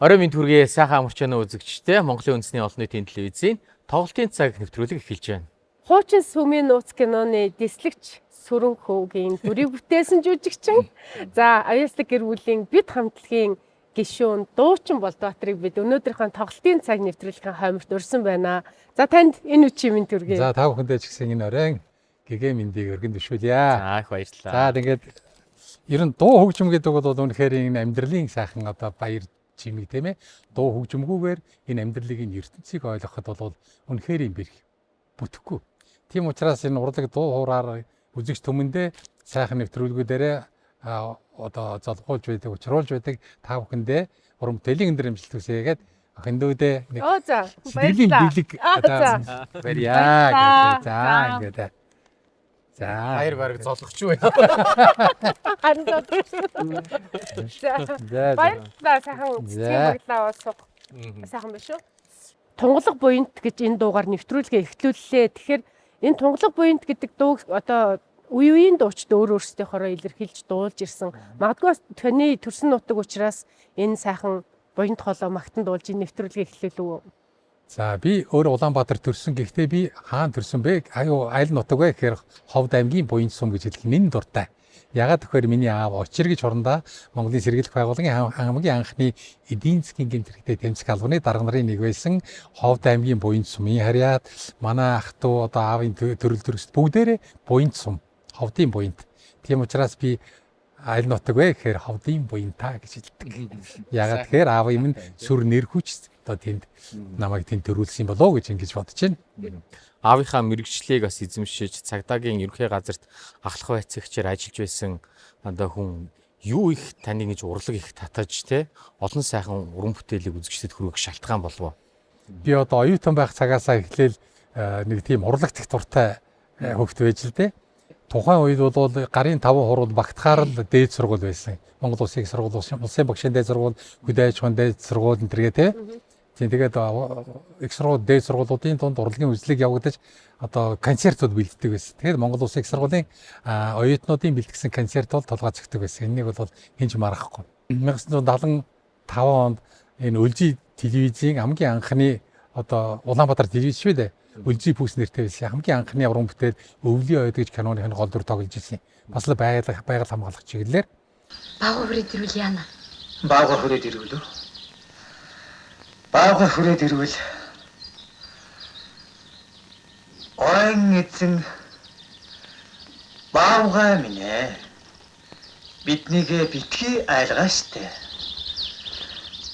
Орой минь түргээ сайхан амарчааны үзэгчтэй Монголын үндэсний олон нийтийн телевизийн тоглолтын цаг нэвтрүүлэг эхэлж байна. Хуучин Сүмийн нууц киноны дэслэгч Сүрэн Хөвгийн дүрийг бүтээсэн жүжигчин. За, аюултай гэр бүлийн бид хамтлагийн гишүүн Дуучин Болдбаатрыг бид өнөөдрийнхөө тоглолтын цаг нэвтрүүлгийн хойморт урьсан байна. За, танд энэ үчийн минь түргээ. За, та бүхэндээ ч гэсэн энэ оройн гэгээ мэндийг өргөн төшүүлье. За, их баярлалаа. За, тэгээд ер нь дуу хөгжим гэдэг бол үнэхээр энэ амьдралын сайхан одоо баяр чимэг тийм ээ. Дуу хөгжимгүйгээр энэ амьдралыг энэ ертөнцийг ойлгоход бол үнэхээр юм бэрх бүтэхгүй. Тийм учраас энэ урлаг дуу хуураар үзэгч түмэндээ сайхан нэвтрүүлгүүдээрээ одоо залгуулж байдаг, учруулж байдаг та бүхэндээ урам бүтээлийн өндөр амжилт хүсье гэдэг охиндүүдээ нэг баярлалаа. Баярлалаа. За ингээд. За баяр бараг золгоч юу. Харин золгоч. Баярлалаа сайхан үзсэн баярлалаа суг. Сайхан биш үү? Тунгалаг буянт гэж энэ дуугаар нэвтрүүлгээ эхлүүллээ. Тэгэхээр энэ тунгалаг буянт гэдэг дуу одоо үе үеийн дуучид өөр өөрсдийнхоороо илэрхийлж дуулж ирсэн. Магадгүй таны төрсөн нутаг учраас энэ сайхан буянт хоолой магтан дуулж энэ нэвтрүүлгээ эхлүүлв үү? За би өөр Улаанбаатар төрсөн. Гэхдээ би хаана төрсөн бэ? Айл нутаг вэ гэхээр Ховд аймгийн Буянт сум гэж хэлэх нэн дуртай. Ягаад гэхээр миний аав Очир гэж хорондоо Монголын сэргийлэх байгууллагын хамгийн анхны эдийн засгийн гэмт хэрэгтээ тэмцэх албаны дарга нарын нэг байсан Ховд аймгийн Буянт сумын харьяат манай ах トゥ одоо аавын төрөл төрөст бүгдээрээ Буянт сум, Ховдын Буянт. Тийм учраас би айл нутаг вэ гэхээр Ховдын Буянтаа гэж хэлдэг. Ягаад гэхээр аав юм сүр нэр хүч одоо тэнд намайг тэнд төрүүлсэн болоо гэж ингэж бодож байна. Аавынхаа мэрэгчлийг бас эзэмшиж цагдаагийн ерөнхий газарт ахлах байцаагчаар ажиллаж байсан одоо хүн юу их таны гэж урлаг их татаж те олон сайхан уран бүтээлийг үзэгчдэд хүргэх шалтгаан болов. Би одоо оюутан байх цагаасаа эхлээл нэг тийм урлагт их дуртай хөвгт байж л дээ. Тухайн үед бол гарын 5 хурал багтахаар л дээд сургууль байсан. Монгол Улсын их сургууль, Улсын багшийн дээд сургууль, хөдөө аж ахуйн дээд сургууль энэ төргээ те. Тэгээд их сургууль дээд сургуулиудын дунд урлагийн үзлэг явагдаж одоо концертууд бэлддэг байсан. Тэгээд Монгол Улсын их сургуулийн оюутнуудын бэлтгэсэн концерт бол толгойцогдөг байсан. Энийг бол хинж марахгүй. 1975 онд энэ Өлжий телевизийн хамгийн анхны одоо Улаанбаатар телевиз шүү дээ. Өлжий пүүс нэртэй байсан. Хамгийн анхны уран бүтээл Өвлийн ойд гэж киноны гол дүр тоглож ирсэн. Бас л байгаль хамгаалах чиглэлээр Баагаар хүрээд ирвэл яана. Баагаар хүрээд ирвэл Баагаар хүрээд ирвэл ойн эзэн баагаа минь биднийг битгий айлгаа штэ.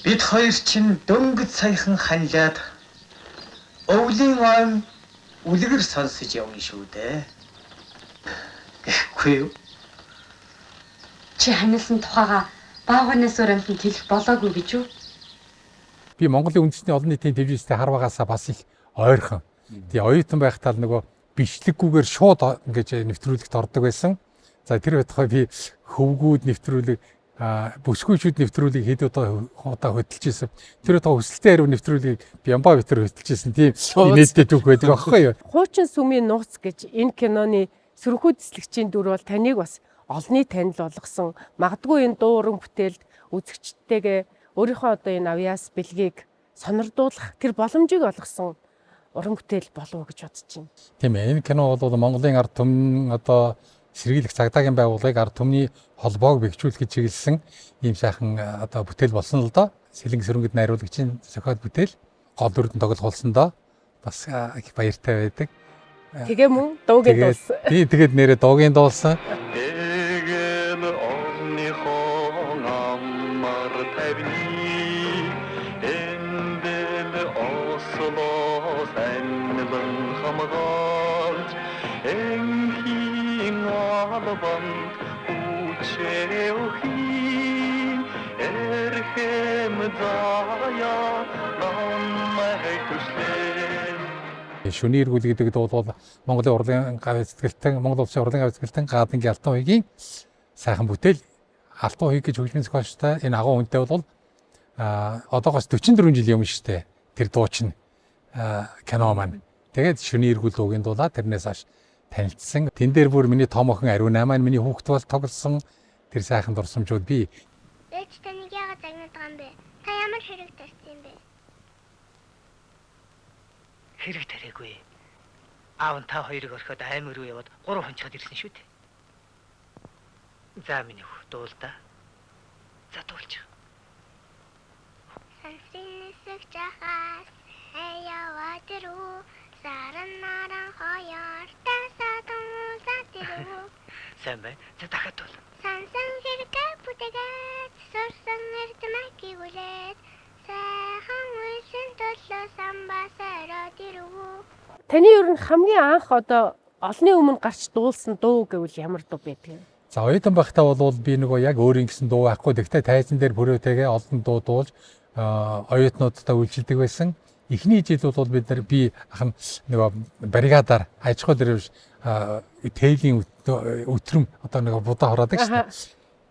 Бид хоёр чинь дөнгөж саяхан ханлаад өвлийн ойн үлгэр сонсож явна шүү дээ. Гэхгүй юу? Чи хамилсан тухайга бааганаас өөр амтнд хэлэх болоогүй гэж юу? Би Монголын үндэсний олон нийтийн телевизтэй харваагаасаа бас их ойрхон. Тэгээ оюутан байхдаа л нөгөө бичлэггүйгээр шууд ингэж нэвтрүүлэгт ордог байсан. За тэр байтугай би хөвгүүд нэвтрүүлэг бүсгүйчүүд нэвтрүүлгийг хэд удаа хөдөлж ирсэн. Тэр удаа хүсэлтэй хариу нэвтрүүлгийг Бямба битэр хөдөлж ирсэн. Тийм инээдтэй түүх байдаг аахгүй юу? Хуучин Сүмийн нууц гэж энэ киноны сөрөнхүү дэслэгчийн дүр бол таныг бас олонний танил болгосон. Магадгүй энэ дуу уран бүтээлд үзэгчтэйгээ өөрийнхөө одоо энэ авьяас бэлгийг сонирдуулах тэр боломжийг олгосон уран бүтээл болов уу гэж бодож байна. Тийм ээ. Энэ кино бол Монголын ард түмэн одоо сэргийлэх цагдаагийн байгууллагыг ард түмний холбоог бэхжүүлэхэд чиглэсэн ийм сайхан одоо бүтээл болсон л доо. Сэлэнг сөрөнгөд найруулагчийн зохиол бүтээл гол дүрдэн тоглолцсондоо бас их баяртай байдаг. Тэгээ мөн дуугийн дуус. Тэгээд нэрээ дуугийн дуулсан. Шүний эргүүл гэдэг бол Монголын урлагийн гавь эзэтгэлтэн, Монгол улсын урлагийн гавь эзэтгэлтэн Гадангийн Алтан уягийн сайхан бүтээл. Алтан уяг гэж хөгжмийн зохиолчтой энэ агуу хүнтэй бол одоогоос 44 жилийн өмнө шүү дээ. Тэр дуучин кино маань. Тэгээд шүний эргүүл дуугийн дуулаа тэрнээс хойш танилцсан. Тэн дээр бүр миний том охин Ариуна маань миний хүүхэд бол тоглосон тэр сайхан дурсамжууд би. Ээж таныг яагаад загнаад байгаа юм бэ? Та ямар хэрэг тарьсан юм бэ? Хэрэг тариагүй. Аав нь та хоёрыг орхиод аймаг руу яваад 3 хонцоход ирсэн шүү дээ. За миний хүү дуулда. За дуулж. Сансрын нисэг жахаас яваад ирүү. Саран наран хоёртой садан затирүү. Сайн бай. За дахиад дуул. Сансан хэрэгэ бүтэгээд сурсан эрдэмэг гүлээд сайхан үйсэн төлөө самбасараа дэрүү. Таны ер нь хамгийн анх одоо олонний өмнө гарч дуулсан дуу гэвэл ямар дуу байдаг вэ? За оюутан байхдаа бол би нөгөө яг өөрийн гэсэн дуу байхгүй. Тэгтээ тайзан дээр бүрээтэйгээ олон дуу дуулж оюутнуудтай үйлчилдэг байсан. Эхний жил бол би ахын нөгөө бригадаар аж ахуй дэрвш тээлийн өтрөм одоо нэг будаа хороодаг шүү дээ.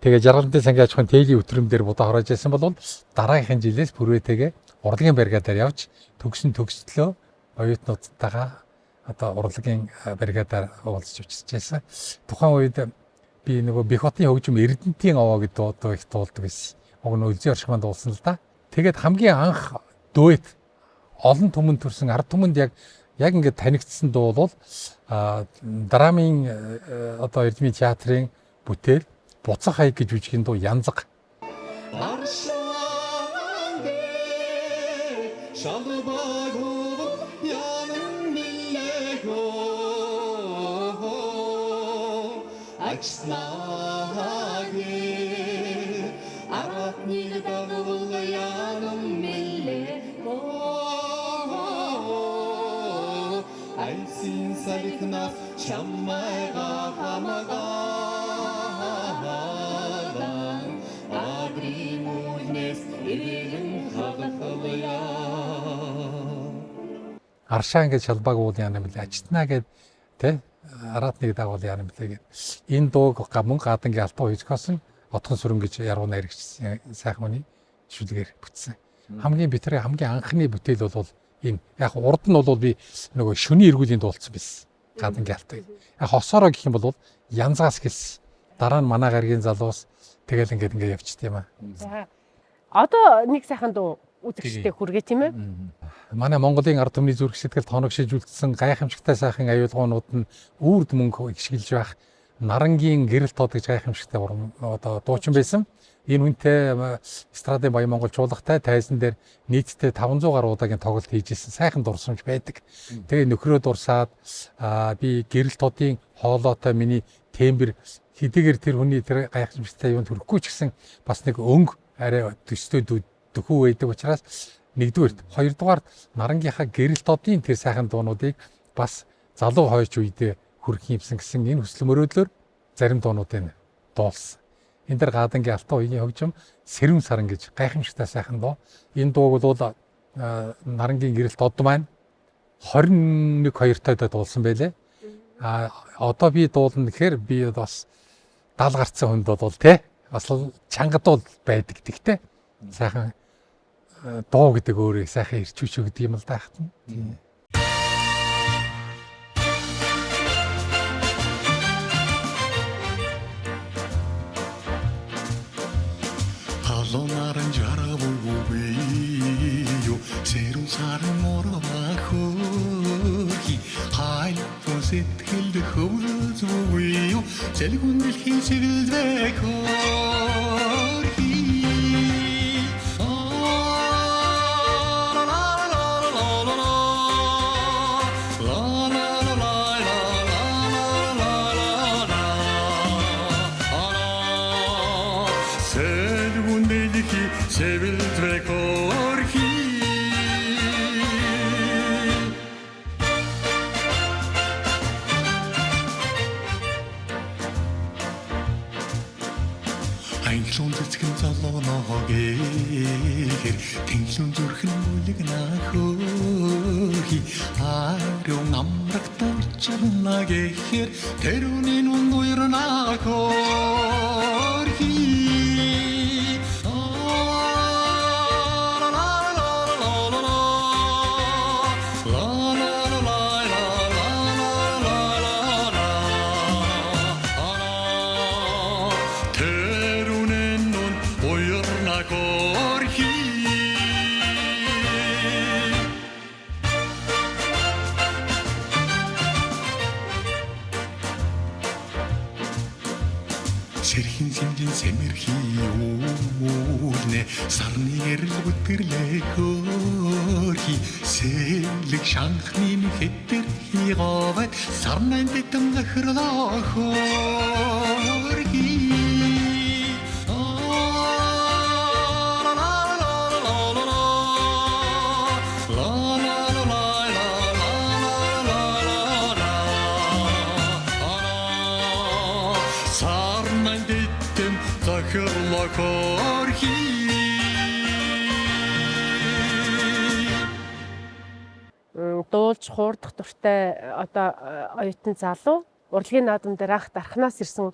Тэгээ жаргалтай сангийн аж ахуйн тээлийн өтрөм дээр будаа хороож байсан бол дараагийн жилээс бүрээтэйгээ урлагийн бригадаар явж төгслөө оюутнуудтайгаа одоо урлагийн бригадаар уулзч очижсэн. Тухайн үед би нөгөө Бэх хотын хөгжим Эрдэнтийн овоо гэдэг дуу их дуулдаг байсан. Уг нь Үлзий оршихманд дуулсан л да. Тэгээд хамгийн анх дуэт олон түмэнд төрсэн ард түмэнд яг ингээд танигдсан дуу бол драмын одоо эрдмийн театрын бүтээл Буцах хаяг гэж үжигийн дуу Янзаг. Аршаа ингээд шалбааг уул яана мэлээ ачтнаа гэд тэ араат нэг дагуул яана мэлээ гэд энэ дууг мөн Гадангийн Алтан уяжгоосон Отхон сүрэн гэж ярууна хэрэгжсэн сайхан хүний шүлгээр бүтсэн. Хамгийн битрээ хамгийн анхны бүтээл бол энэ яг урд нь бол би нөгөө шөний эргүүлийн дуулсан байсан. Гадангийн Алтан. Яг хосороо гэх юм бол Янзгаас гэлсэн. Дараа нь манай гаргийн залуус тэгэл ингээд явчихсан юм аа. За. Одоо нэг сайхан дуу үзэгчтэй хүргээ тийм ээ. Манай Монголын ард түмний зүрх сэтгэлд хоногшиж үлдсэн гайхамшигтай сайхан аюулгуунууд нь үрд мөнгө гიშгэлж байх Нарангийн гэрэл тод гэж гайхамшигтай одоо дуучин байсан. Энэ үнэтэй эстрадын баян монголчуулагтай тайзан дээр нийтдээ 500 гаруй удаагийн тоглолт хийжсэн сайхан дурсамж байдаг. Тэгээ нөхрөө дурсаад би гэрэл тодын хоолойтой миний тембэр хэдийгээр тэр хүний тэр гайхамшигтай юунд хүрэхгүй ч гэсэн бас нэг өнгө арай төстэй дөхүү байдаг учраас нэгдүгээрт хоёрдугаарт Нарангийнхаа гэрэл тодын тэр сайхан дуунуудыг бас залуу хойч үедээ хүрх юмсан гэсэн энэ хүсэл мөрөөдлөөр зарим дуунуудыг дуулсан. Энэ дэр Гадангийн Алтан уягийн хөгжим Сэрүүн саран гэж гайхамшигтай сайхан дуу. Энэ дууг бол Нарангийн гэрэл дод маань 21-2 дуулсан байлээ. Одоо би дуулна гэхээр би бас 70 гарцсан хүнд бол тий бас чангадуул байдаг гэхдээ сайхан дуу гэдэг өөрөө сайхан ирчүүч гэдэг юм л да хатна. Талонаран жаргав үгүй юу Сэрүүн сарын морвахөө сэтгэлд хөврөж буй цэлгүн дэлхий чиглэлдэх Англиун зүцгэн золооногоор тэнглүн зүрхэн бүлэг нахөөхи ариун амрагтарчна гэхэр тэрүний нүн уйрнахөөхи Сэрхийн сэмжин сэмэрхий үүлнэ сарны эрэл бүтэрлэхөөрхи сэлэг шанхны хэтэр хийговэт сарнайн битэн нөхрөлөхөөрхи Дуулж хуурдах дуртай одоо оюутан залуу урлагийн наадам дээр анх дархнаас ирсэн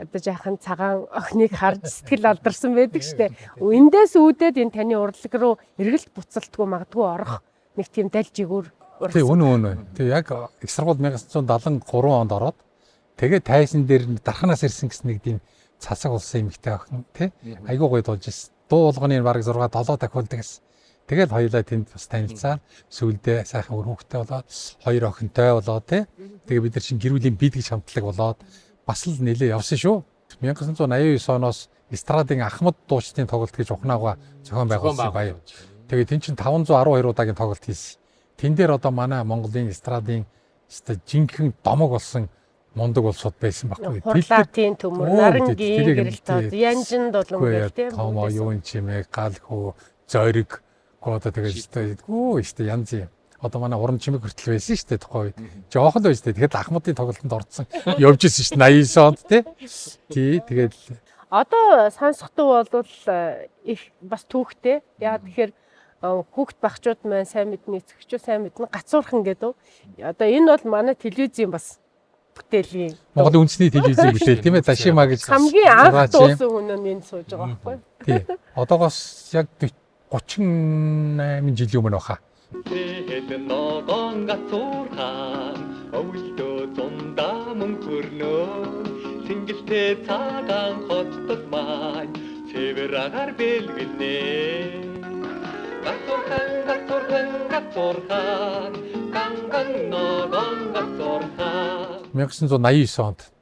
одоо жаахан цагаан охиныг харж сэтгэл алдарсан байдаг штэ. Эндээс үүдээд энэ таны урлаг руу эргэлт буцалтгүй магадгүй орох нэг тийм далж игүүр тий үнэн. Тий яг их сургууль 1973 онд ороод тэгээд тайсан дээр дархнаас ирсэн гэсэн нэг тийм цасаг улсын эмэгтэй охин тий айгуу гоё дуулж ирсэн. Дуу болгоны баг 6 7 тахиулдаг гэсэн. Тэгэл хоёулаа тэнд бас танилцаад сүүлдээ сайхан өр хөвгтэй болоод хоёр охинтой болоод тий. Тэгээ бид нар чинь гэр бүлийн бид гэж хамтлаг болоод бас л нэлээ явсан шүү. 1989 оноос эстрадын Ахмад дуучдын тоглолт гэж ухнаагаа зохион байгуулсан баяа. Тэгээ тэн чинь 512 удаагийн тоглолт хийсэн. Тэн дээр одоо манай Монголын эстрадын жинхэнэ домог болсон мундаг улсууд байсан байхгүй. Хурлаатын төмөр, нарангийн гэрэлтод, янжинд болон гэх тийм. Том оюун чимээ, гал хөө, зориг одоо тэгээд өстө янз юм. Одоо манай уран чимэг хүртэл байсан шүү дээ тухай үед. Жохон л байж тээ. Тэгэхэд Ахмадын тоглолтод орцсон. Явж ирсэн шүү дээ 89 онд тий. Тэгээд одоо сонсохдоо бол их бас түүхтэй. Яагаад тэгэхээр хүүхд багчууд маань сайн мэднэ, эцэгчүүд сайн мэднэ, гацуурхан гэдэг. Одоо энэ бол манай телевизийн бас бүтээлийн. Монголын үндэсний телевизийн бүтээл тийм ээ. Дашима гэж хамгийн анх дуусан хүн нь энэ сууж байгаа байхгүй. Тий. Одоогоос яг 38 жилийн өмнө баха. Тэгэд ногоон гацуурхан өвөлдөө зундаа мөн хөрнөө сингэлтэй цагаан хотод маань цэвэр агаар бэлгэлнэ гацуурхан ганган ногоон гацуурхан 1989 онд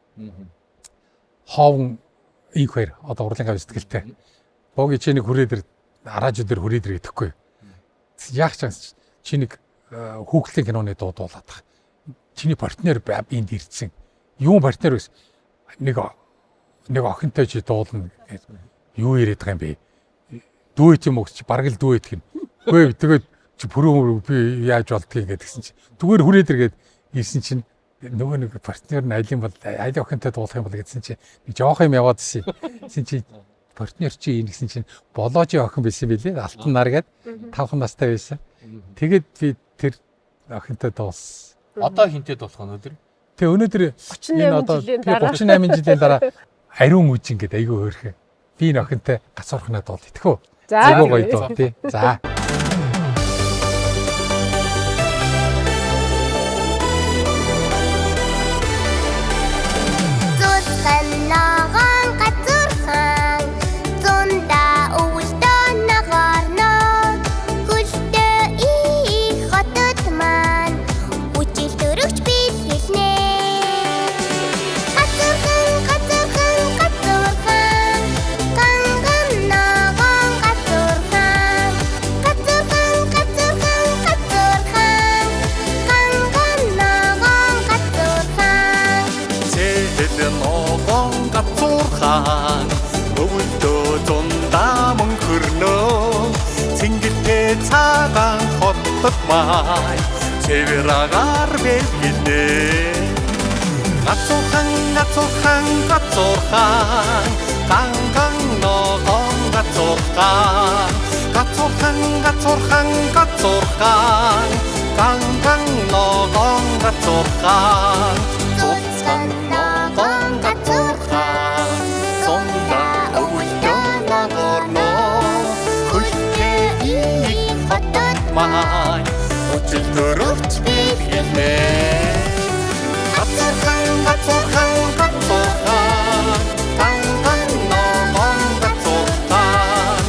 Ховн инхээр одоо урлагийн гав сэтгэлтэй боги чиний хүрээдэр араажууд дээр хүрээдэр идэхгүй яах чанс чиний хүүхлийн киноны дуу дуулаад байгаа. Чиний партнер бинд ирсэн. Юу партнер вэ? Нэг охинтой чи дуулна гэж юу яриад байгаа юм бэ? Дүүэт юм уу чи бараг л дүүэт гин. Үгүй тэгээд чи бүрөө би яаж болдгийг гэдгсэн чи. Түгээр хүрээдэр гээд ирсэн чинь нөгөө нэг партнер нь айлын бол айл охинтой дуулах юм бол гэдсэн чи нэг жоох юм яваад ирсэн. Чи партнер чи энэ гэсэн чинь болоожи охин байсан билээ. Алтан нар гээд 5 настай байсан. Тэгээд би тэр охинтой дуулсан. Одоо хинтээ дуулах нь өнөөдөр? Тэгээ өнөөдөр 38 жилийн дараа ариун үжин гэдэг айгүй хөөрхөө. Би энэ охинтой гацуурхнаа дуул итгэв. За гоё дуу тий. За. Хүчил төрөгч бил хэлнэ цагаан хотод маань цэвэр агаар бэлгэлээ. Гацуухан ганган ногоон гацуухан ганган ногоон гацуухан цуцган ногоон гацуухан сонда өвлөө ногорно хөлтэй их хотод маань өчил төрөвч бэлгэлээ. Гацуухан ганган ногоон гацуухан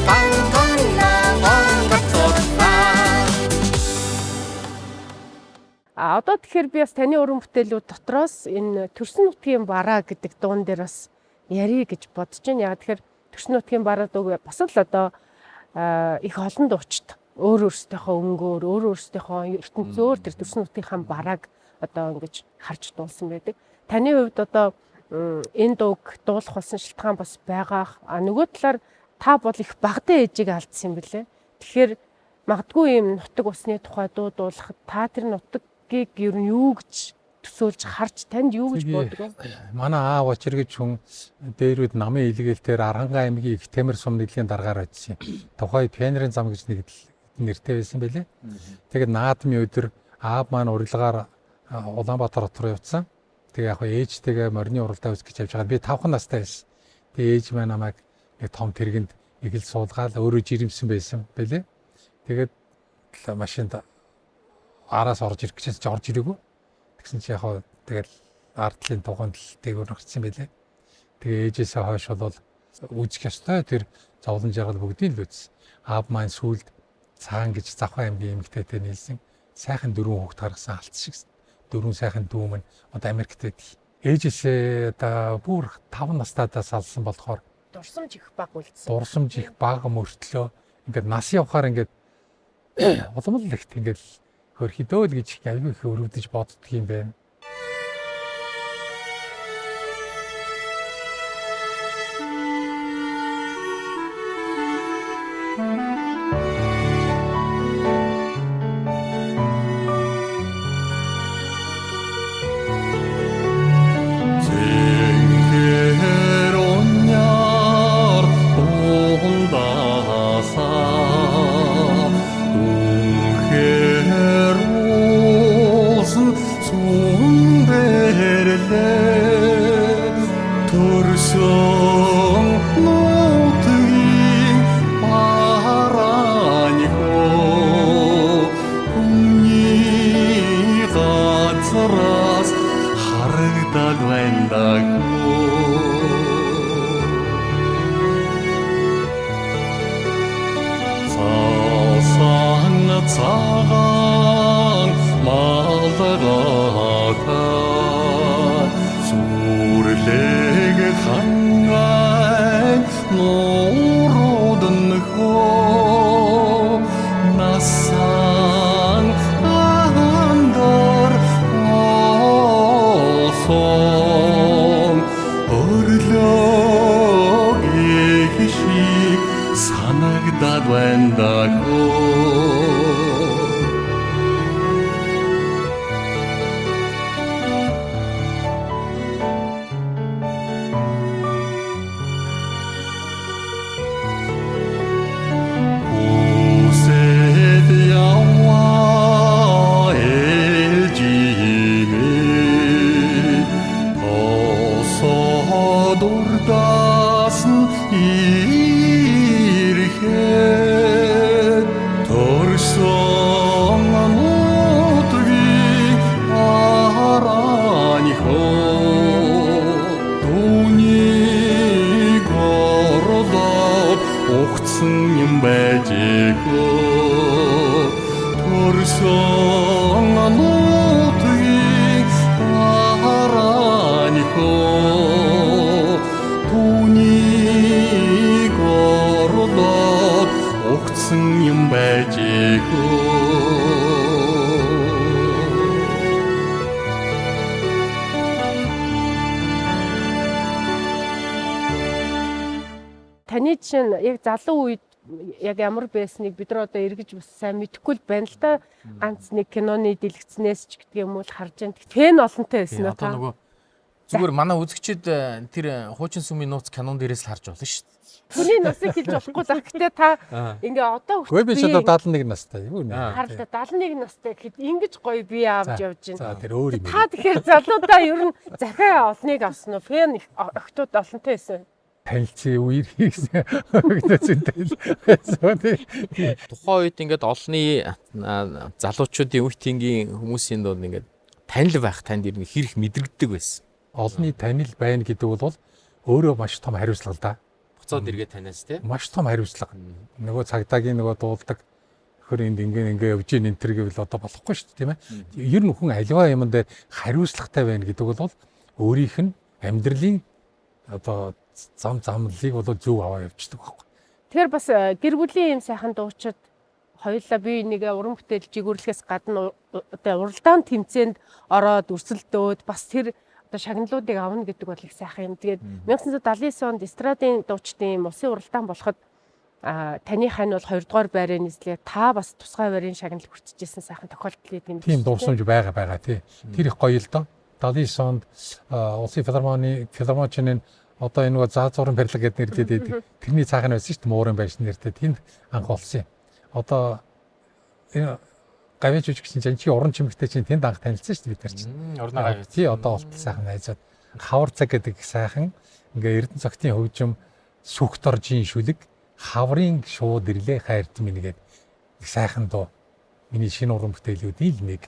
ганган ногоон гацуухан. Одоо тэгэхээр би бас таны уран бүтээлүүд дотроос энэ төрсөн нутгийн бараа гэдэг дуун дээр бас ярих гэж бодож байна. Яг тэгэхээр төрсөн нутгийн бараа дуу бас л одоо их олон дуучид өөр өөрсдийнхөө өнгөөр, өөр өөрсдийнхөө ертөнцөөр тэр төрсөн нутгийнхаа барааг одоо ингэж харж дуулсан байдаг. Таны хувьд одоо энэ дууг дуулах болсон шалтгаан бас байгаа. Нөгөө талаар та бол их багадаа ээжийг алдсан юм билээ. Тэгэхээр магадгүй юм нутаг усны тухай дуу дуулахад та тэр нутгийг ер нь юу гэж төсөөлж харж танд юу гэж боддог вэ? Манай аав очир гэж хүн дээрүүд намын илгээлтээр Арангаа аймгийн их Темир сум нэлийн даргаар очив. Тухай пионерын зам гэж нэг нэртэй байсан байлээ. Тэгээд наадмын өдөр аав маань урилгаар Улаанбаатар руу явцсан. Тэгээ яг ээжтэйгээ морины уралдаа үзэж явж байгаа. Би 5 настай байсан. Тэгээ ээж маань намайг нэг том тэргэнд их л суулгаад өөрөө жирэмсэн байсан байлээ. Тэгээд машинд араас орж ирэх гэжээс ч орж ирээгүй. Тэгсэн чи яг тэгэл ардлын туганд л дээгүүр орчихсан байлээ. Тэгээ ээжээсээ хойш бол үзэх ёстой тэр зовлон жаргал бүгдийг л үзсэн. Аав маань сүлд цагаан гэж Завхан аймгийн эмэгтэйтэй нийлсэн сайхан 4 хүүхэд гаргасан алт шиг 4 сайхан дүү мань одоо Америкт байдаг. Ээжээсээ одоо бүр 5 настайдаа салсан болохоор Дурсамж их баг үлдсэн. Дурсамж их бага мөртлөө ингээд нас явахаар ингээд улам л ихт ингээд хөрхидөө л гэж аюу их өрөвдөж боддөг юм байна. жишээ нь яг залуу үед яг ямар байсныг бид нар одоо эргэж бас сайн мэдэхгүй л байна л да. Ганц нэг киноны дэлгэцнээс ч гэдэг юм уу харж байна. Фэн олонтой байсан уу Одоо та? нөгөө зүгээр манай үзэгчид тэр хуучин сүмийн нууц кинон дээрээс л харж болно шүү дээ. Түүний насыг хэлж болохгүй л гэхдээ та ингээ одоо Гүй би ч одоо 71 настай юу нэ. харлаа 71 настай гэхэд ингэж гоё бие авч явж байна. За тэр өөр юм. Та тэгэхээр залуудаа ер нь захиа олныг авсан уу? Фэн их октод олонтой байсан. Танилцсан үер хийсэн өгдөөсөнтэй. Тухайн үед ингээд олонний залуучуудын үеийнгийн хүмүүсийн дунд ингээд танил байх танд ер нь хэрэг мэдрэгддэг байсан. Олонний танил байна гэдэг бол өөрөө маш том хариуцлага да. Буцаад эргээд танаас тий. Маш том хариуцлага. Нөгөө цагдаагийн нөгөө дуулдаг хөр энд ингээ явж ийн энэ төр гэвэл одоо болохгүй шүү дээ тийм ээ. Ер нь хүн аливаа юм дээр хариуцлагатай байна гэдэг бол өөрийнх нь амьдралын одоо замлыг бол зөв аваа явчихдаг байхгүй. Тэгэхээр бас гэр бүлийн юм сайхан дуучид хоёулаа би нэг уран бүтээл жигүүрлэхээс гадна одоо уралдаан тэмцээнд ороод өрсөлдөөд бас тэр одоо шагналуудыг авна гэдэг бол их сайхан юм. Тэгээд 1979 онд эстрадын дуучдын улсын уралдаан болоход таны хань бол 2 дугаар байрын нийслэлээ та бас тусгай байрын шагнал хүртчихсэн сайхан тохиолдол юм. Тийм дурсамж байгаа тий. Тэр их гоё л доо. 79 онд улсын филармонийн одоо энэ нөгөө заа зургийн барилга гэдэг нэртэй байдаг. Тэрний цаахан байсан шүү дээ. Муурын байшин нэртэй. Тэнд анх олсон юм. Одоо энэ гавьяа жүжигчин жанчи уран чимэгтэй чинь тэнд анх танилцсан шүү дээ бид нар чинь. Орны гавьяа. Тий одоо олтол сайхан найзаад хавар цаг гэдэг сайхан ингээ Эрдэнэ цагтын хөгжим сүхторжийн шүлэг хаврын шууд ирлээ хайрт минь гэдэг сайхан дуу. Миний шинэ уран бүтээлүүдийн л нэг.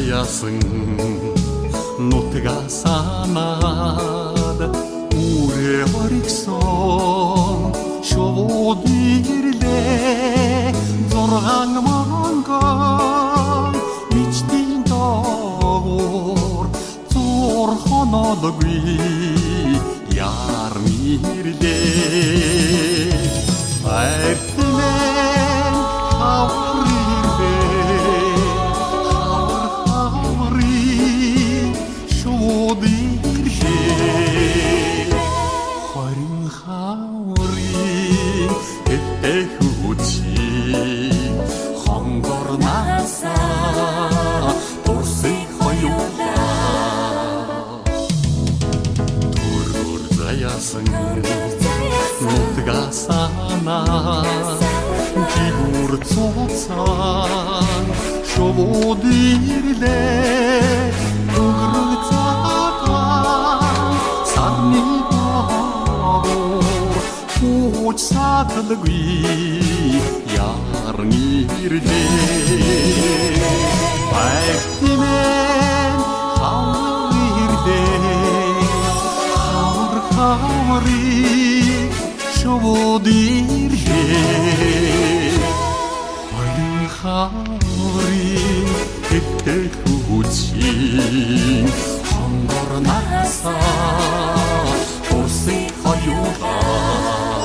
Яасан нутгаа санаад үрээ оригсон шууд ирлээ зургаан манган мичтин доор зур хонодгүй яар мирлээ айтмэн нутгаа санаа жигүүр цоцсон шууд ирлээ өнгөрөг цагаан сарны доор хууч сааталгүй яар ирлээ айтмэн хавар ирлээ хаври шууд ирлээ хоёрын хаврын хэвтэй хүчин хонгор насаа урсын хоёулаа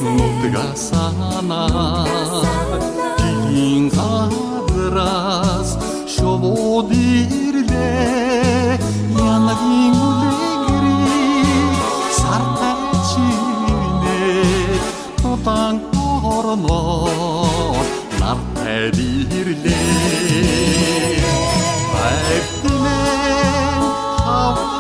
нутгаа санаад tiin гадраас шууд ирлээ янагийн үлэгрий сартай чинээ тутан орноо нартай ирлээ айтмэн хаврын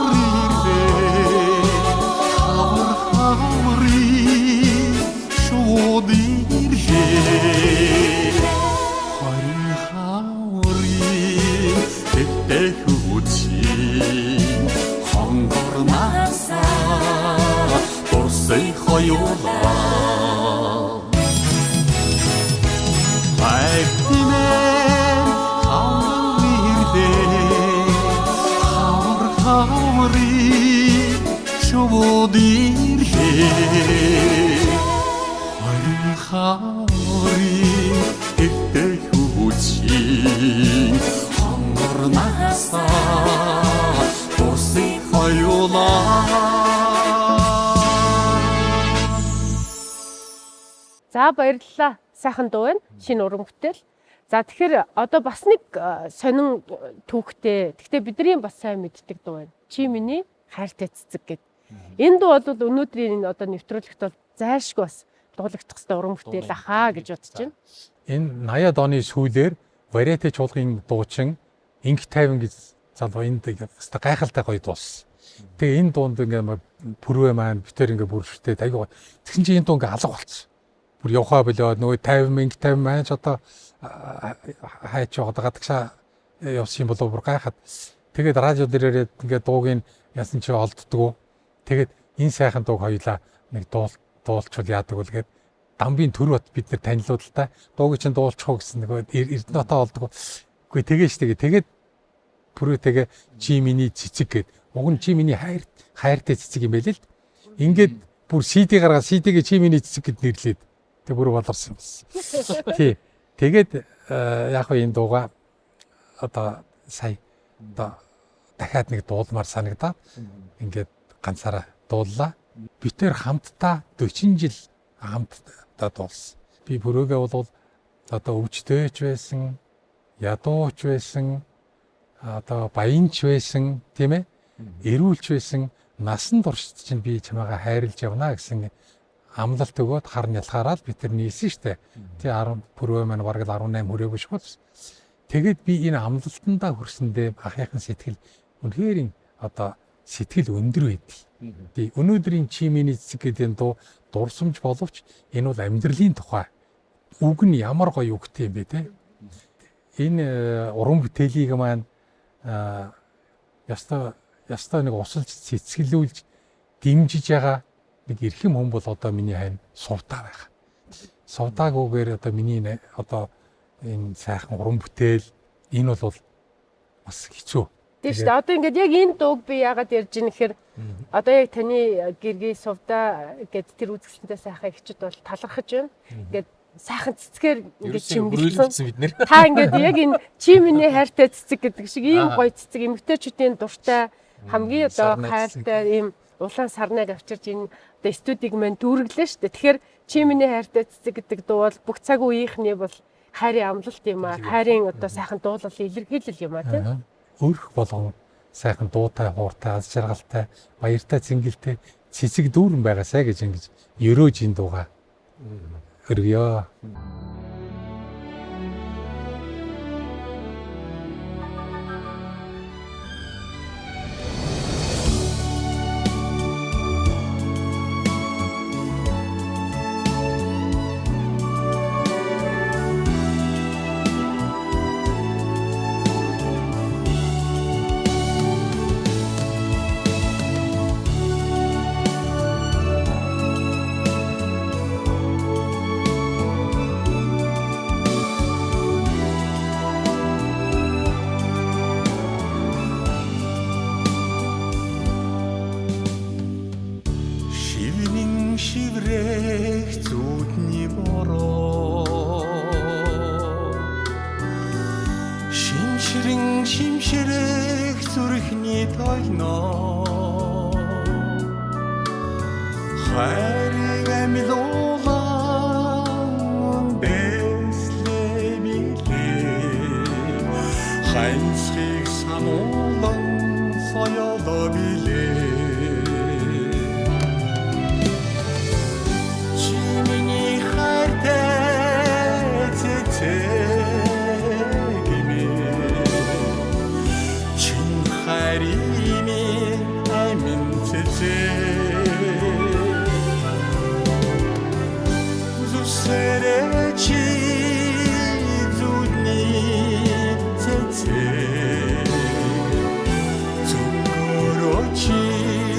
хонгорнасаа дурсыг хоёулаа хайртимэн хаврын ирлээ хаврын шувууд ирлээ хаврын ихтэй хүчин хонгорнасаа дурсыг хоёулаа. За баярлалаа. Сайхан дуу байна. Шинэ уран бүтээл. За тэгэхээр одоо бас нэг сонин түүхтэй. Гэхдээ бидний бас сайн мэддэг дуу байна. Чи миний хайртай цэцэг гэд. Энэ дуу бол өнөөдрийн одоо нэвтрүүлэгт бол зайлшгүй бас дуулагдах хэвээр уран бүтээл ахаа гэж бодож байна. Энэ 80-аад оны сүүлээр вариэти чуулгын дуучин Инх тайван гэж залуу энд хэвээр гайхалтай гоё дууссан. Тэгээ энэ дуунд ингээ пүрвэ маань битэр ингээ бүрштэй аягүй. Тэгсэн чинь энэ дуу ингээ алга болчихсон. Бүр явхаа болоод нөгөө 50 Инх тайван маань ч одоо хайч яваад гадагшаа явсан юм болов бүр гайхаад. Тэгээд радио дээр ирээд ингээ дууг нь ясан чи олддгоо. Тэгээд энэ сайхан дууг хоёлаа нэг дуулчвал яадаг үлгээд дамбын төр бат бид нар танилуул та дууг чинь дуулчих уу гэсэн нөгөө эрдэнэтаа олдгоо. Үгүй тэгээ штэ тэгээд пүрүүтэйгээ чи миний цэцэг гэд уг нь чи миний хайртай цэцэг юм байл л. Ингээд бүр CD гаргаад CD-гээ чи миний цэцэг гэд нэрлээд тэг бүр болорсон юм байна. Тий. Тэгээд яг хөө энэ дууга одоо сая одоо дахиад нэг дуулмаар санагдаад ингээд ганцаараа дууллаа. Битээр хамтдаа 40 жил хамтдаа дуулсан. Би пүрөөгээ бол одоо өвчтөөч байсан, ядууч байсан, одоо баянч байсан, тийм ээ? Эрүүлч байсан, насан туршид чинь би чамайгаа хайрлаж явна гэсэн амлалт өгөөд хар нялхаараад би тэр нийлсэн штэ. Тий 10 пүрөө маань бараг 18 хүрээгүй шүү. Тэгээд би энэ амлалтандаа хүрсэндээ ахыхын сэтгэл үнэхээр одоо сэтгэл өндөр байдаг. Тий өнөөдрийн чи миний цэцэг гэдэг дуу дурсамж боловч энэ бол амьдралын тухай үг нь ямар гоё үгтэй юм бэ те. Энэ уран бүтээлийг маань ястаа нэг усалж цэцгэлүүлж дэмжиж байгаа нэг эрхэм хүн бол одоо миний хань сувтаа байх. Сувтаагүйгээр одоо миний одоо энэ сайхан уран бүтээл энэ бол бас хэцүү. Тийм шүү дээ. Одоо ингээд яг энэ дууг би яагаад ярьж ийн гэхээр одоо яг таны гэргийн сувдаа гэд тэр үзэсгэлэнтэй сайхан ихчд бол талархаж байна. Ингээд сайхан цэцгээр ингээд чимгэлсэн бид нэр. Та ингээд яг энэ чи миний хайртай цэцэг гэдэг шиг ийм гоё цэцэг эмэгтэйчүүдийн дуртай хамгийн одоо хайртай ийм улаан сарнаг авчирч энэ одоо студиг маань дүүрэглээ шүү дээ. Тэгэхээр чи миний хайртай цэцэг гэдэг дуу бол бүх цаг үеийнхний бол хайрын амлалт юм аа. Хайрын одоо сайхан дуулал илэрхийлэл юм аа тийм. Өрх болгон сайхан дуутай, хууртай, аз жаргалтай, баяртай, цэнгэлтэй цэцэг дүүрэн байгаасай гэж ингэж ерөөж энэ дууга өргөё. Шиврэх зүудний бороо шимшрэх зүрхний тойноо хайрыг амилуулан бэслээ билээ хайнцгийг сануулан соёлоо билээ Чи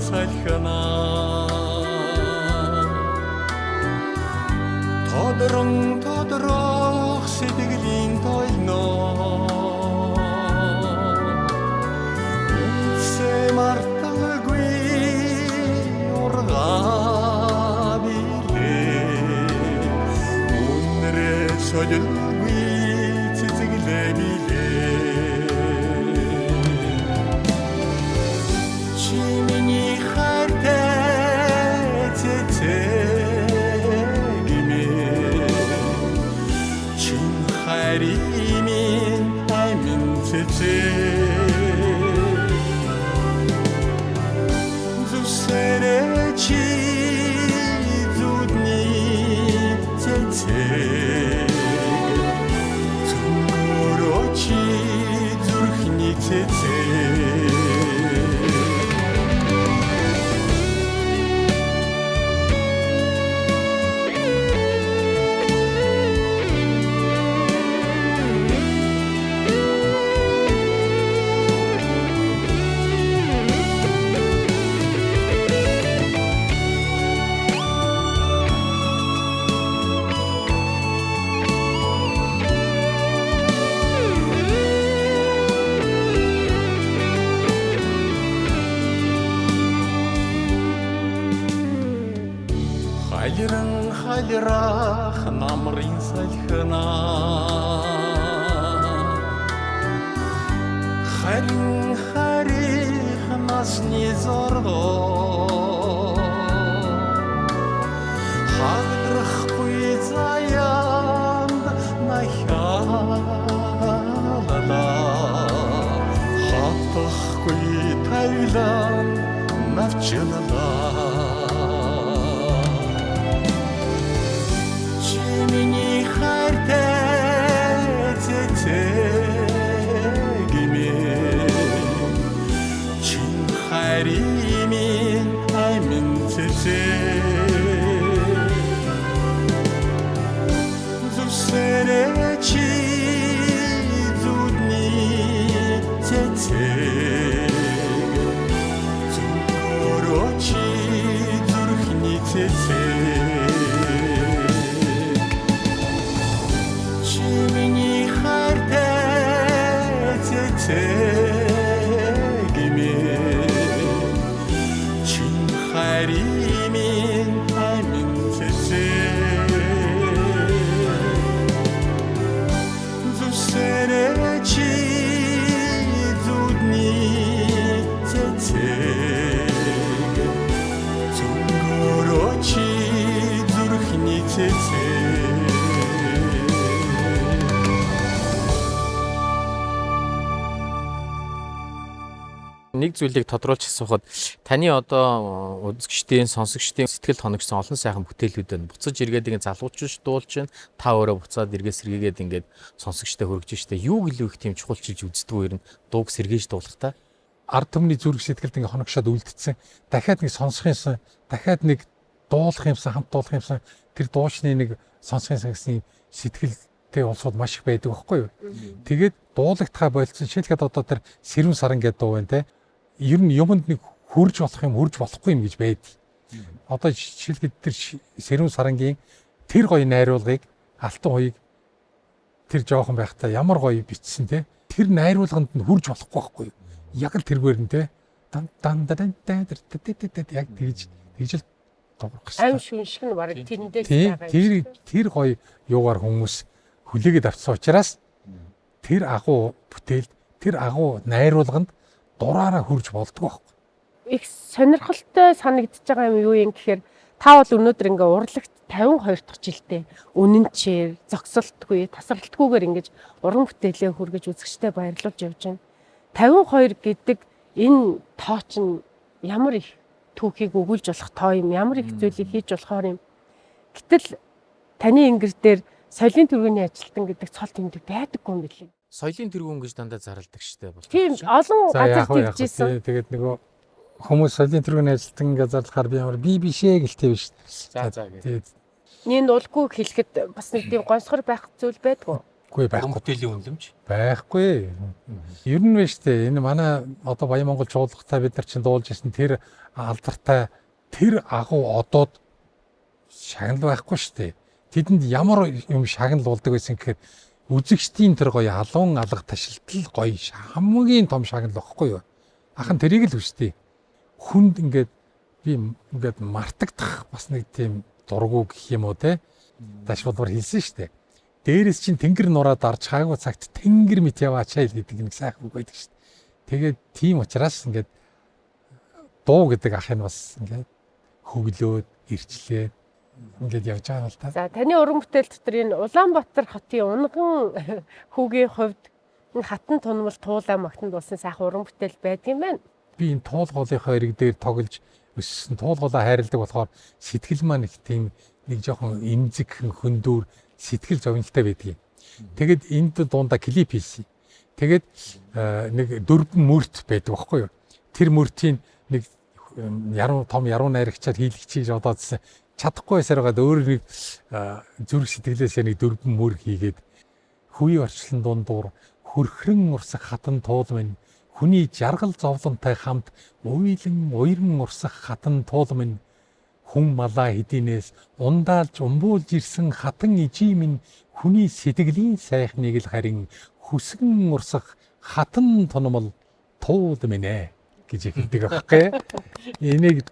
салхинаа тодрох сэтгэлийн тойлноо үсэ марталгүй ургаа билээ үнрээ солилгүй цэцэглээ билээ чимэний хайртай цэцэгимээ чин хайримын аймын цэцэг зүсэрэ зүдний цэцэг зүнгөрөчи зүрхний цэцэг халирах намрын салхинаа харин харих насны зоргоо хагдрахгүй заяанд нахялала хатахгүй тайлан навчилала миний хайртай цэцэгимээ чин хайримын аймын цэцэг зүсэрэ зүдний цэцэг зүнгөрөчи зүрхний цэцэг миний хайртай цэцэгимээ чин хайримын аймын цэцэг зүсэрэ зүдний цэцэг зүнгөрөчи зүрхний цэцэг нэг зүйлийг тодруулж асуухад таны одоо үзэгчдийн сонсогчдын сэтгэл хоногсон олон сайхан бүтээлүүд байна. Буцаж эргээд ингэ залуучж дуулж байна. Та өөрөө буцаад эргээ сэргээгээд ингээд сонсогчтой хөргөж штэ. Юу гэлөө их тийм чухалчилж үздэг вэ? Дууг сэргээж дуулахдаа ард түмний зүрх сэтгэлд ингээ хоногшоод үлдсэн. Дахиад нэг сонсох юмсан, дахиад нэг дуулах юмсан, хамт дуулах юмсан. Тэр дуучны нэг сонсох юмсан гэсэн сэтгэлтэй улсууд маш их байдаг байхгүй юу? Тэгээд дуулагдхаа болцсон. Жишээлхэд одоо тэр сэрүүн саран гэдэг дуу байна те. Ер нь юмд нэг хурж болох юм, хурж болохгүй юм гэж байдаг. Одоо жишээлхэд тэр сэрүүн сарангийн тэр гоё найруулгыг алтан хуйг тэр жоохон байхдаа ямар гоё бичсэн те. Тэр найруулганд нь хурж болохгүй байхгүй юу? Яг л тэргээр нь те. Дан яг тэгж л тоглох гэсэн. Аим шүншиг нь бараг тэрэндээ байгаа юм. Тэр гоё юугаар хүмүүс хүлээгээд авсан учраас тэр агуу бүтээл, тэр агуу найруулганд дураараа хурж болдгоо байхгүй. Их сонирхолтой санагдчихж байгаа юм юу юм гэхээр та бол өнөөдөр ингээ урлагт 52 дахь жилдээ үнэнчээр зогсолтгүй, тасралтгүйгээр ингэж уран бүтээлээ хүргэж үзэгчтэй баярлуулж явж байна. 52 гэдэг энэ тоо чинь ямар их түүхийг өгүүлж болох тоо юм, ямар их зүйлийг хийж болохоор юм. Гэтэл таны ингэр дээр соёлын тэргүүний ажилтан гэдэг цол тэмдэг байдаггүй юм билээ. соёлын тэргүүн гэж дандаа зарладаг штэ бол. Тийм олон газар тэгжсэн. Тэгээд нөгөө хүмүүс соёлын тэргүүний ажилтан гэж зарлахаар би ямар би бишээ гэлтэй биш. За за гэдэг. Нэг нулгүй хэлэхэд бас нэг тийм гонсгор байх зүйл байдгүй. Үгүй Уран байхгүй. бүтээлийн үнэлэмж. Байхгүй. Ер нь биш үү? Энэ манай одоо Баян Монгол чуулгатай бид нар чинь дуулж ирсэн тэр алдартай тэр агуу одоод шагнал байхгүй шүү дээ. Тэдэнд ямар юм шагналуулдаг байсан гэхээр үзэгчдийн тэр гоё халуун алга ташилтал гоё хамгийн том шагнал واخгүй юу? Ахын тэрийг л хүсдэг. Хүнд ингээд би ингээд мартагдах бас нэг тийм дургу гэх юм уу те. Дашвалбар хэлсэн шүү дээ. Дээрээс чинь тэнгэр нураад дарж хаагүй цагт тэнгэр мэт яваачаа гэдэг нэг сайхан үг байдаг шүү дээ. Тэгээд тийм учраас ингээд дуу гэдэг ах нь бас ингээд хөглөөд ирчлээд ингээд явж байгаа юм л та. За таны уран бүтээл дотор энэ Улаанбаатар хотын унган хүүгийн хувьд энэ хатан тунмал туулаа магтанд болсон сайхан уран бүтээл байдаг юм байна. Би энэ туулгуулынхаа ирэг дээр тоглож өссөн туулгуулаа хайрладаг болохоор сэтгэл маань их тийм нэг жоохон эмзэг хөндүүр сэтгэл зовнилтай байдгийг. Тэгээд энд дундаа клип хийсэн. Тэгээд нэг дөрвөн мөрт байдаг байхгүй юу? Тэр мөртийн нэг том яруу найрагчаар хийлгчиж одоодсэн чадахгүй байсараад өөр нэг зүрх сэтгэлээсээ нэг дөрвөн мөр хийгээд хүй орчлон дундуур хөрхрэн урсах хатан туул минь хүний жаргал зовлонтой хамт уйлан урсах хатан туул минь хүн малаа хэдийнээс ундаалж умбуулж ирсэн хатан ижи минь хүний сэтгэлийн сайхныг л харин хүсгэн урсах хатан тунмал туул минь ээ гэж хэлдэг байхгүй. Энийг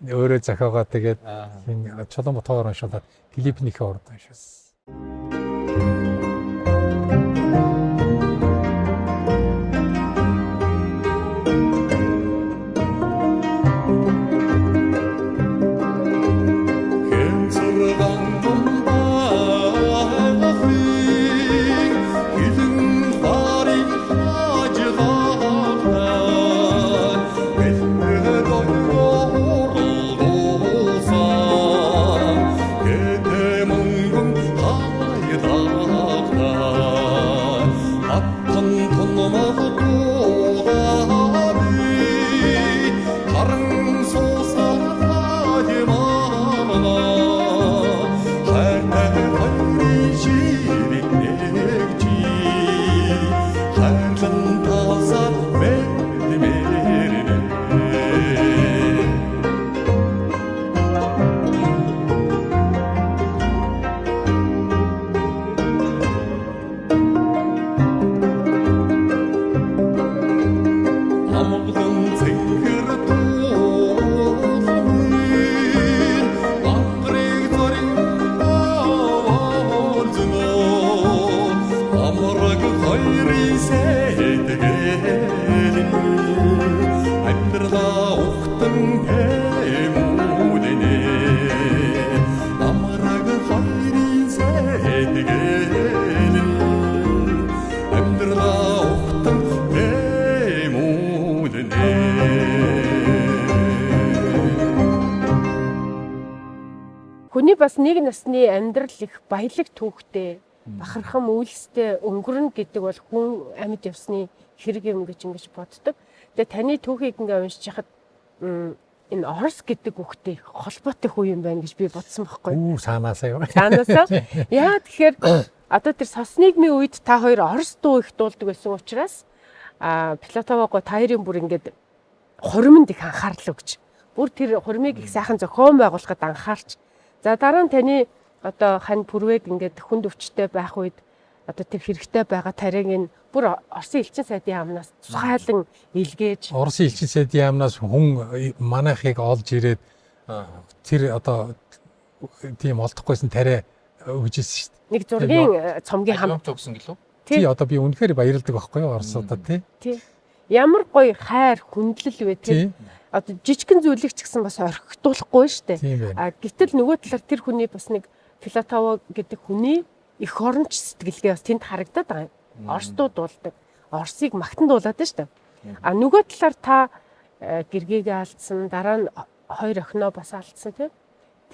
өөрөө зохиогоо тэгээд чулуун ботгоор уншуулаад клипнийхээ урд уншуулсан. Хүний бас нэг насны амьдрал их баялаг түүхтэй, бахархам үйлстэй өнгөрнө гэдэг бол хүн амьд явсны хэрэг юм гэж ингэж боддог. Тэгээ таны түүхийг ингээ уншиж хахад энэ Орос гэдэг үгтэй холбоотой хүү юм байна гэж би бодсон байхгүй. Саанаасаа юу? Саанаасаа. Яа тэгэхээр одоо тэр соснигмын үед та хоёр Орос дуу их дуулдаг байсан учраас Платового таарын бүр ингээд хуримд их анхаарлаа гэж. Бүр тэр хуримыг их сайхан зохион байгуулахад анхаарч. За дараа нь таны одоо хань пүрвэг ингээд хүнд өвчтэй байх үед одоо тэр хэрэгтэй байгаа тариаг нь бүр Оросын элчин сайдын яамнаас тусгайлан илгээж Оросын элчин сайдын яамнаас хүн манайхыг олж ирээд тэр одоо тийм олдохгүйсэн тариа өгжсэн шүү дээ. нэг зургийн цомгийн хам төгсөн гэлөө. Тий одоо би үнэхээр баярлдаг байхгүй юу Оросуудад тий. Ямар гоё хайр хүндлэл вэ тэр одоо жижигхэн зүйлийг ч гэсэн бас орхигдуулахгүй шүү дээ. Гэтэл нөгөө талаар тэр хүний бас нэг Платово гэдэг хүний эх оронч сэтгэлгээ бас тэнд харагдаад байгаа юм. Оросдууд дуулдаг. Оросыг магтан дуулаад шүү дээ. Нөгөө талаар та гэргээгээ алдсан, дараа нь хоёр охиноо бас алдсан тийм.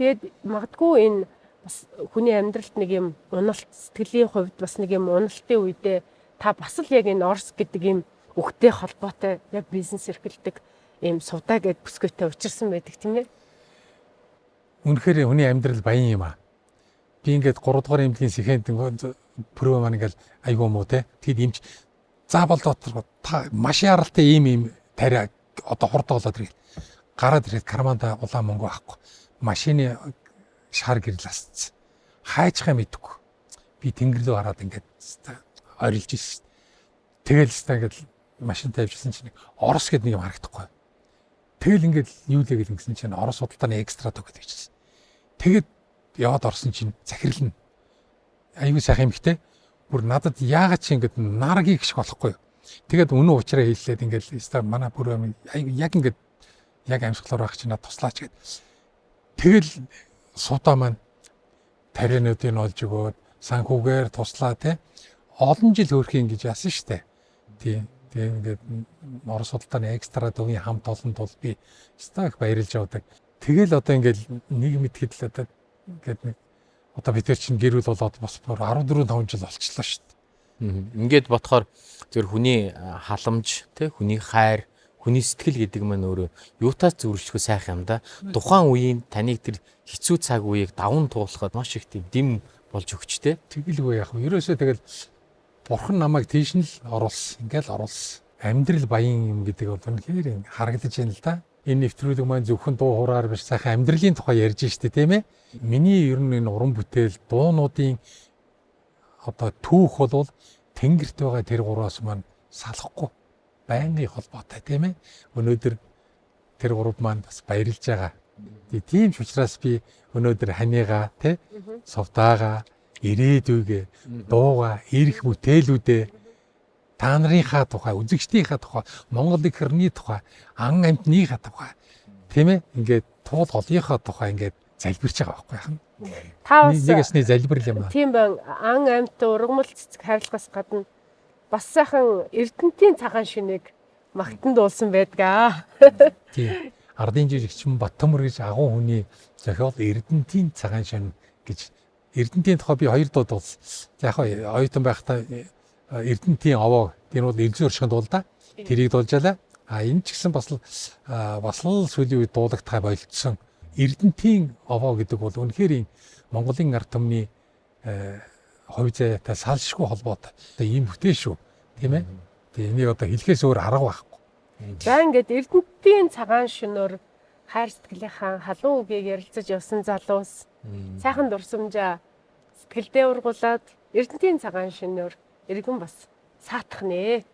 Тэгээд магадгүй энэ бас хүний амьдралд нэг юм уналт сэтгэлийн хувьд бас нэг юм уналтын үедээ та бас л яг энэ Орос гэдэг юм үгтэй холбоотой яг бизнес эрхэлдэг ийм сувдаа гэд бүсгүйтэй учирсан байдаг тийм ээ. Үнэхээр хүний амьдрал баян юм аа. Би ингээд 3 дугаар эмнэлгийн сэхэнд пүрөө маань ингээл айгүй муу те. Тэгэд имч заавал дотор маш яралтай ийм тариа одоо хурд болоод ирэл. Гараад ирээд карманда улаан мөнгө авахгүй. Машины шар гэрэл асцсан. Хайчхаа мэдгүй. Би тэнгэр рүү хараад ингээд орилж ирсэн. Тэгэл ингээд машин тавьчихсан чинь Орос гэдэг нэг юм харагдахгүй. Тэгэл ингээд юу л гэж ингэсэн чинь Орос судалтааны экстра тог гэдэг чинь. Тэгэд яваад орсон чинь захирлна. Аюу сайхан юмхтэй. Бүр надад яагаад чи ингээд наргийн гიშг болохгүй. Тэгээд үнэн уучраа хэллээд ингээд өстой манай бүр яг ингээд яг амьсгалаар байх чинь надад туслаач гэд. Тэгэл суудаа маань тариануудыг олж өгөөд санхүүгээр туслаа те. Олон жил хөөрхийн гэж яасан штэ. Тийм. Тэгээ ингээд Орос судалтааны экстра төвийн хамт олонд бол би өстой их баярлж явдаг. Тэгэл одоо ингээд нэг мэдхэд л одоо ингээд нэг одоо бид чинь гэрүүл болоод бас 14-5 жил болчихлоо шүү дээ. Ингээд бодохоор зөв хүний халамж, тэ хүний хайр, хүний сэтгэл гэдэг маань өөрөө юутаас зүрхшгүй сайхан юм да. Тухайн үеийн таныг тэр хэцүү цаг үеийг даван туулахад маш их тийм дэм болж өгчтэй. Тэгэлгүй яг. Ерөөсөө тэгэл бурхан намайг тийш нь л оруулсан. Ингээл оруулсан. Амьдрал баян юм гэдэг бол үнэхээр харагдаж байна л да. Энэ нэвтрүүлэг маань зөвхөн дуу хуураар биш сайхан амьдралын тухай ярьж штэ тийм ээ. Миний ер нь энэ уран бүтээл дуунуудын одоо түүх бол тэнгэрт байгаа тэр гураас маань салахгүй байнгын холбоотой тийм ээ. Өнөөдөр тэр гурав маань бас баярлж байгаа. Тийм ч учраас би өнөөдөр ханигаа тий совдаага ирээдүйгээ дууга ирэх бүтээлүүдээ та нарынхаа тухай үзэгчдийнхаа тухай Монгол их хэрний тухай ан амьтныхаа тухай тийм ээ ингээд туул голынхаа тухай ингээд залбирч байгаа байхгүй яхан. Та бас нэгэсний залбирал юм аа. Тийм байна. Ан амьт ургамал цэцэг харилцагаас гадна бас сайхан Эрдэнтийн цагаан шинийг магтан дуулсан байдгаа. Тийм. Ардын жижигчин Баттөмөр гэж агуу хүний зохиол Эрдэнтийн цагаан шин гэж Эрдэнтийн тухай би 2 дуу дуулсан. Яг оюутан байхдаа Эрдэнтийн овоо энэ бол элзэн өршөнд дул да. Тэрийг дуулжалаа. Энэ ч гэсэн бас л сүүлийн үед дуулагдхай болцсон. Эрдэнтийн овоо гэдэг бол үнэхээр Монголын ард түмний хувь заяатай салшгүй холбоотой. Одоо ийм бүтээл шүү. Тийм ээ. Тэгээ энийг одоо хэлхээс өөр арга байхгүй. За ингээд Эрдэнтийн цагаан шинээр хайр сэтгэлийнхаа халуун үгийг ярилцаж явсан залуус сайхан дурсамжаа сэтгэлдээ ургуулад Эрдэнтийн цагаан шинээр иргэн бас саатах нэ.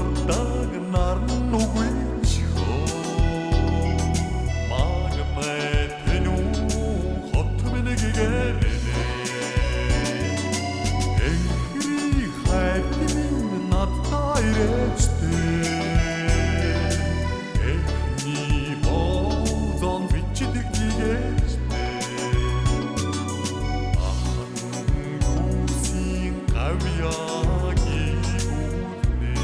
Manda авьяаги үтнэ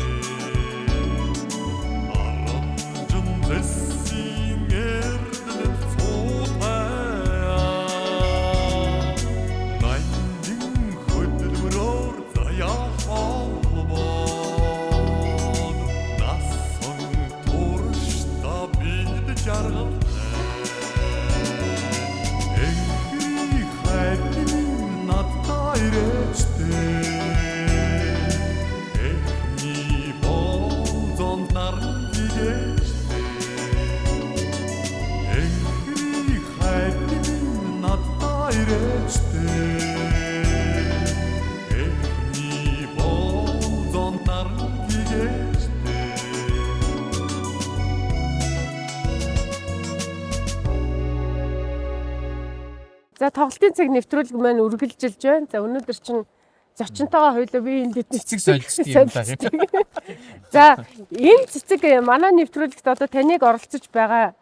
аранжин зэсийн эрдэнэт цуутая найдин хөдөлмөрөөр заяа холбоод насан туршда бид жаргал За тоглолтын цаг нэвтрүүлэг маань үргэлжилж байна. За өнөөдөр чинь зочинтойгоо хоёулаа би энэ Цэцэг солилцсон юм даа юм. За энэ цэцэг манай нэвтрүүлэгт одоо таныг оролцож байгаа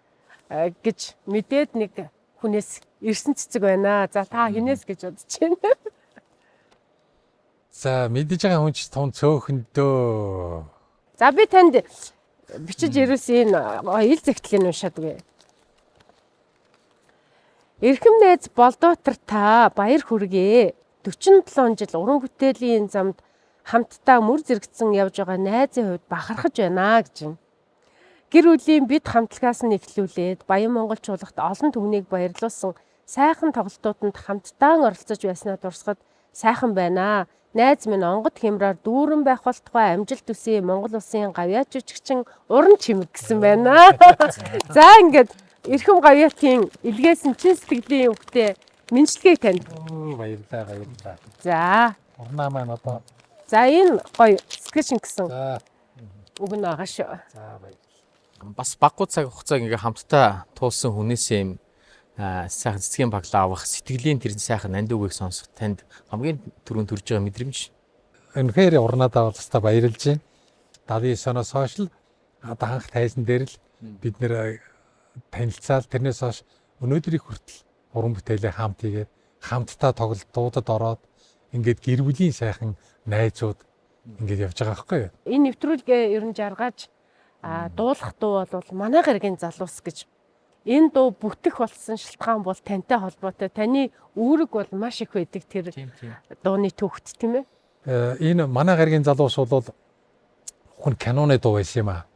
гэж мэдээд нэг хүнээс ирсэн цэцэг байна. За та хинээс гэж бодож байна. За мэдэж байгаа хүн ч тун цөөхөндөө. За би танд бичиж ирүүлсэн энэ ил зэгтлийн уншаад үгүй. Эрхэм найз Болдоотар та баяр хүргэе. 47 жил уран бүтээлийн замд хамтдаа мөр зэрэгцэн явж байгаа найзын хувьд бахархаж байна гэж байна. Гэр бүлийн бид хамтлагаас нь эхлүүлээд Баян Монгол чуулгад олон түмнийг баярлуулсан сайхан тоглолтууданд хамтдаа оролцож байснаа дурсахад сайхан байна. Найз минь онгод хямраар дүүрэн байх болтугай амжилт хүсье Монгол улсын гавьяа жүжигчин уран чимэг гэсэн байна. За ингээд эрхэм гавьяатын илгээсэн чин сэтгэлийн өвгтэй мэдлэгийг танд. Баярлалаа. За. Урнаа маань одоо. За энэ гоё сэтгэшин гэсэн. За. Үг нь байгаа шүү. За баярлалаа. Бас баггүй цаг хугацааг ингээ хамтдаа туулсан хүнээс юм сайхан цэцгийн баглаа авах сэтгэлийн тэр сайхан нандуугийг сонсох танд хамгийн түрүүнд төрж байгаа мэдрэмж. Үнэхээр урнаадаа бол хэвээр баярлж байна. 79 оноос хойш л одоо анх тайзан дээр л бид нэр танилцаал тэрнээс хойш өнөөдрийг хүртэл уран бүтээлээ хамт хийгээд хамтдаа тоглолтуудад ороод ингээд гэр бүлийн сайхан найзууд ингээд явж байгаа байхгүй юу? Энэ нэвтрүүлгээ ер нь жаргаж дуулах дуу бол манай гарагийн залуус гэж. Энэ дуу бүтэх болсон шалтгаан бол тантай холбоотой. Таны үүрэг бол маш их байдаг тэр дууны төвхт тийм ээ. Энэ манай гарагийн залуус бол хүн киноны дуу байсан юм аа.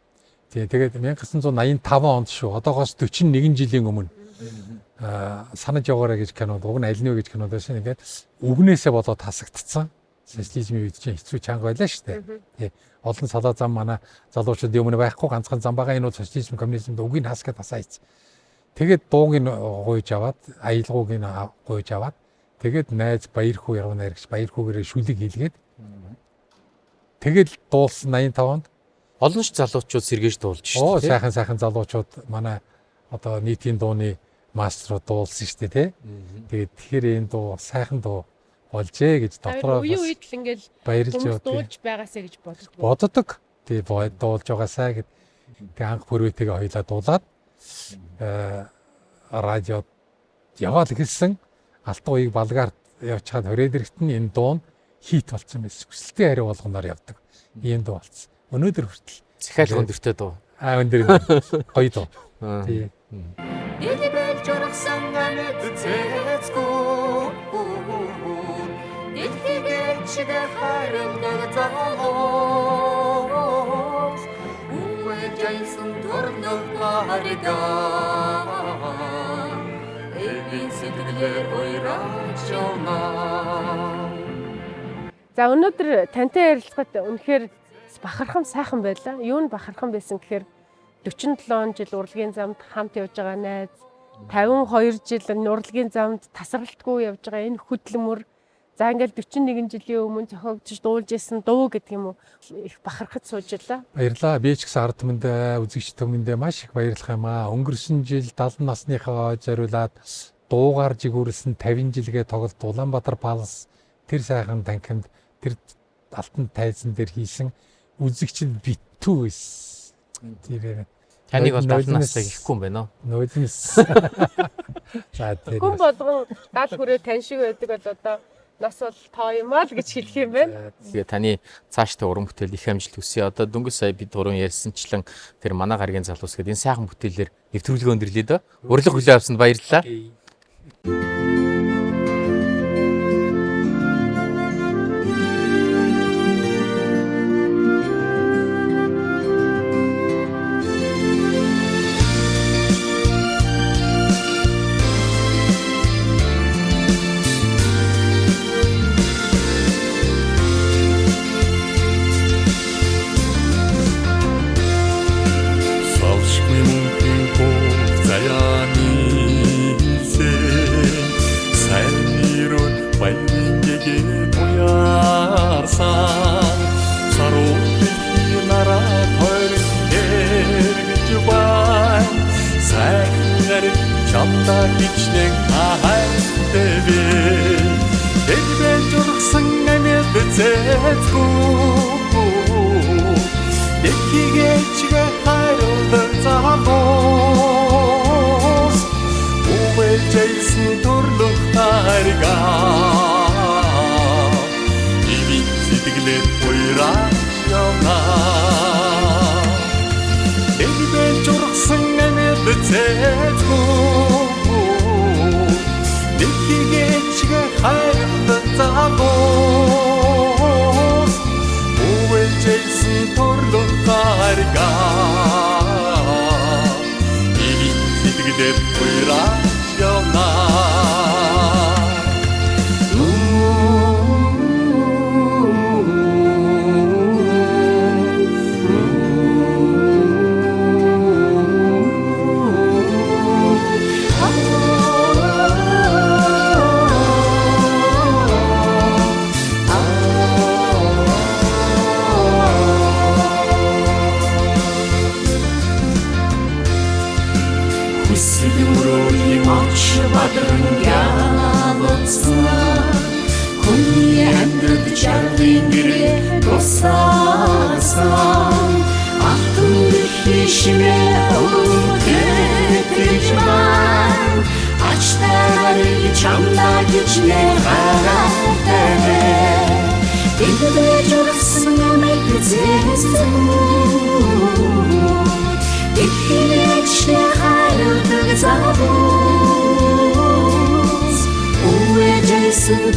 Тэгээд 1985 онд шүү. Одоогоос 41 жилийн өмнө санаж яваарай гэж кинод, уг нь аль нь вэ гэж кинод байсан. Ингээд үгнээсээ болоод тасагдцсан. Социализмын үед чинь хэцүү чанга байлаа шүү дээ. Олон салаа зам манай залуучууд өмнө байхгүй ганцхан зам байгаа энэ социализм коммунизмд үгийг хасгаад тасаач. Тэгээд дууг нь гуйж аваад, аялгауг нь гуйж аваад тэгээд найз баяр хүү яруу найр гэж баяр хүүгээрээ шүлэг хийлгээд тэгээд дуулсан 85 онд Олон ч залуучууд сэргээж дуулж шүү дээ. Сайхан залуучууд манай одоо нийтийн дууны мастерууд дуулсан шүү дээ, тий. Тэгээд тэгэхээр энэ дуу сайхан дуу болжээ гэж дотроо үе үед л ингээл баярлж дуулж байгаасаа гэж боддог. Боддог. Тий дуулж байгаасаа гэд тэг анх бүрвэтэйгээ хоёлаа дуулаад радиод яваал гэлсэн алтан уяг балгаар явчихад хорээд ирэхт нь энэ дуу хит болсон байсан. Хүсэлтийн хариу болгоноор явдаг. Ийм дуу болсон. Өнөөдөр хүртэл Захиал өндөртэй дуу. Өндөр гоё дуу. Тий. Дэлбэл жургасан амт цэцгүү дэлхийгээр чигээр харилдаг залуус үгүй жайсан төрнөг гаригаа эвийн сэтгэлээр уйраач явнаа. За өнөөдөр тантай ярилцахад үнэхээр бахархам сайхан байлаа. Юу нь бахархам байсан гэхээр 47 жил урлагийн замд хамт явж байгаа найз, 52 жил урлагийн замд тасралтгүй явж байгаа энэ хөдөлмөр. За ингээл 41 жилийн өмнө зохиогдож дуулж исэн дуу гэдэг юм уу их бахархаж суужлаа. Баярлаа. Би ч гэсэн ард түмэндээ үзэгч түмэндээ маш их баярлах юм аа. Өнгөрсөн жил 70 насныхаа зориулаад дуугаар жигүүрлсэн 50 жилгээ тоглолт Улаанбаатар Палас тэр сайхан танхимд тэр алтан тайзан дээр хийсэн үзэгчд битүү эс. Тэр таныг бол 70 настай гэхгүй юм байна уу? Нөөднэс. За тэр Хүн болгон 70 хүрээ тань шиг байдаг бол одоо нас бол тоо юм аа л гэж хэлэх юм байна. Тэгээ таны цаашдаа уран бүтээл их амжилт хүсье. Одоо дөнгөж сая бид гурван ярьсанчлан тэр манай гарагийн залуус гэдэг энэ сайхан бүтээлээр нэвтрүүлгээ өндөрлөе дөө. Урилга хүлээн авсанд баярлалаа. Jason,